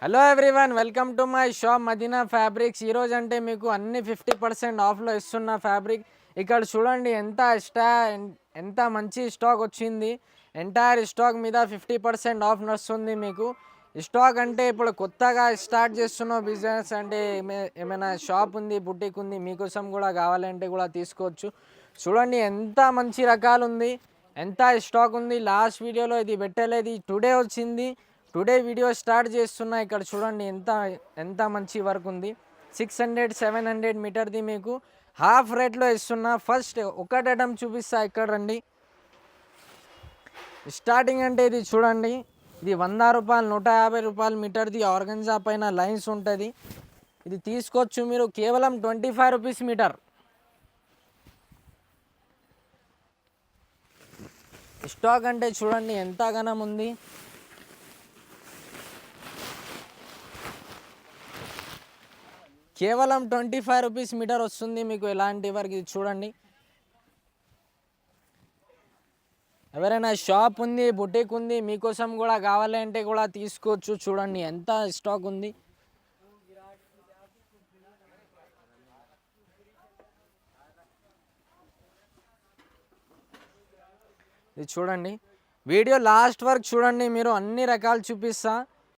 Hello everyone, welcome to my shop Madina fabrics. ఈరోజు అంటే మీకు అన్ని 50% ఆఫ్లో ఇస్తున్న ఫ్యాబ్రిక్. ఇక్కడ చూడండి ఎంత మంచి స్టాక్ వచ్చింది. ఎంటైర్ స్టాక్ మీద 50% ఆఫ్ నడుస్తుంది మీకు. స్టాక్ అంటే ఇప్పుడు కొత్తగా స్టార్ట్ చేస్తున్న బిజినెస్ అంటే ఏమైనా షాప్ ఉంది, బుటీక్ ఉంది, మీకోసం కూడా కావాలంటే కూడా తీసుకోవచ్చు. చూడండి ఎంత మంచి రకాలు ఉంది, ఎంత స్టాక్ ఉంది. లాస్ట్ వీడియోలో ఇది పెట్టలేదు, టుడే వచ్చింది. టుడే వీడియో స్టార్ట్ చేస్తున్నా. ఇక్కడ చూడండి ఎంత ఎంత మంచి వర్క్ ఉంది. 600-700 మీటర్ది మీకు హాఫ్ రేట్లో ఇస్తున్నా. ఫస్ట్ ఒకటి ఐటమ్ చూపిస్తా, ఇక్కడ రండి. స్టార్టింగ్ అంటే ఇది చూడండి, ఇది 100 రూపాయలు, 150 రూపాయలు మీటర్ది ఆర్గన్జా పైన లైన్స్ ఉంటుంది. ఇది తీసుకోవచ్చు మీరు కేవలం 25 రూపీస్ మీటర్. స్టాక్ అంటే చూడండి ఎంత ఘనం ఉంది. కేవలం 25 రూపీస్ మీటర్ వస్తుంది మీకు ఎలాంటి వర్క్. ఇది చూడండి, ఎవరైనా షాప్ ఉంది, బుటీక్ ఉంది, మీకోసం కూడా కావాలంటే కూడా తీసుకోవచ్చు. చూడండి ఎంత స్టాక్ ఉంది. ఇది చూడండి, వీడియో లాస్ట్ వరకు చూడండి, మీరు అన్ని రకాలు చూపిస్తా.